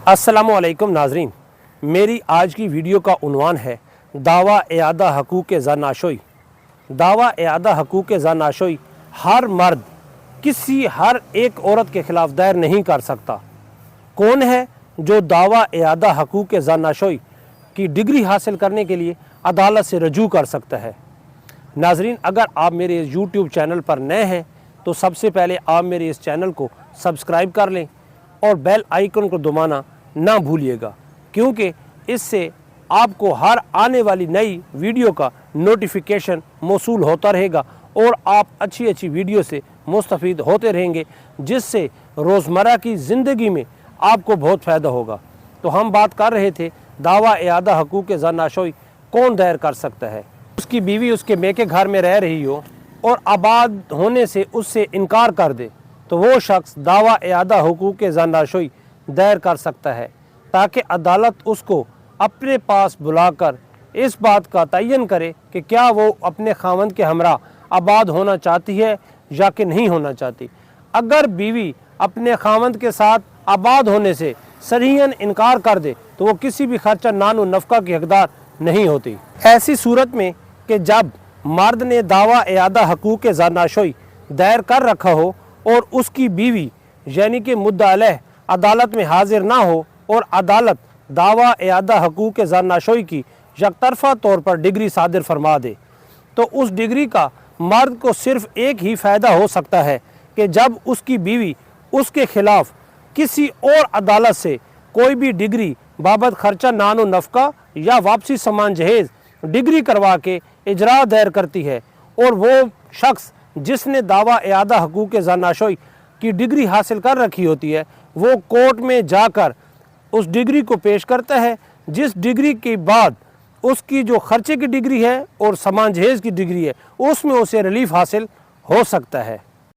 अस्सलामुअलैकुम नाजरीन, मेरी आज की वीडियो का उन्वान है दावा इआदा हकूक़ ज़नाशोई। दावा इआदा हकूक़ ज़नाशोई हर मर्द किसी हर एक औरत के ख़िलाफ़ दायर नहीं कर सकता। कौन है जो दावा इआदा हकूक़ ज़नाशोई की डिग्री हासिल करने के लिए अदालत से रजू कर सकता है? नाजरीन, अगर आप मेरे इस यूट्यूब चैनल पर नए हैं तो सबसे पहले आप मेरे इस चैनल को सब्सक्राइब कर लें और बेल आइकन को दबाना ना भूलिएगा, क्योंकि इससे आपको हर आने वाली नई वीडियो का नोटिफिकेशन मौसूल होता रहेगा और आप अच्छी अच्छी वीडियो से मुस्तफ़ीद होते रहेंगे, जिससे रोज़मर्रा की ज़िंदगी में आपको बहुत फ़ायदा होगा। तो हम बात कर रहे थे दावा इआदा हकूक़ ज़नाशोई कौन दायर कर सकता है। उसकी बीवी उसके मेके घर में रह रही हो और आबाद होने से उससे इनकार कर दे तो वो शख्स दावा इआदा हकूक़ ज़नाशोई दायर कर सकता है, ताकि अदालत उसको अपने पास बुलाकर इस बात का तयन करे कि क्या वो अपने खावंद के हमरा आबाद होना चाहती है या कि नहीं होना चाहती। अगर बीवी अपने खावंद के साथ आबाद होने से सरीहन इनकार कर दे तो वो किसी भी खर्चा नान व नफ़का की हकदार नहीं होती। ऐसी सूरत में कि जब मर्द ने दावा इआदा हकूक़ ज़नाशोई दायर कर रखा हो और उसकी बीवी यानी कि मुद्दा अलैह अदालत में हाजिर ना हो और अदालत दावा इआदा हकूक़ ज़नाशोई की यकतरफ़ा तौर पर डिग्री सादिर फरमा दे, तो उस डिग्री का मर्द को सिर्फ़ एक ही फ़ायदा हो सकता है कि जब उसकी बीवी उसके ख़िलाफ़ किसी और अदालत से कोई भी डिग्री बाबत खर्चा नान व नफ़का या वापसी सामान जहेज़ डिग्री करवा के इजरा दायर करती है और वो शख्स जिसने दावा इआदा हकूक़ ज़नाशोई की डिग्री हासिल कर रखी होती है वो कोर्ट में जाकर उस डिग्री को पेश करता है, जिस डिग्री के बाद उसकी जो खर्चे की डिग्री है और सामान जहेज़ की डिग्री है उसमें उसे रिलीफ हासिल हो सकता है।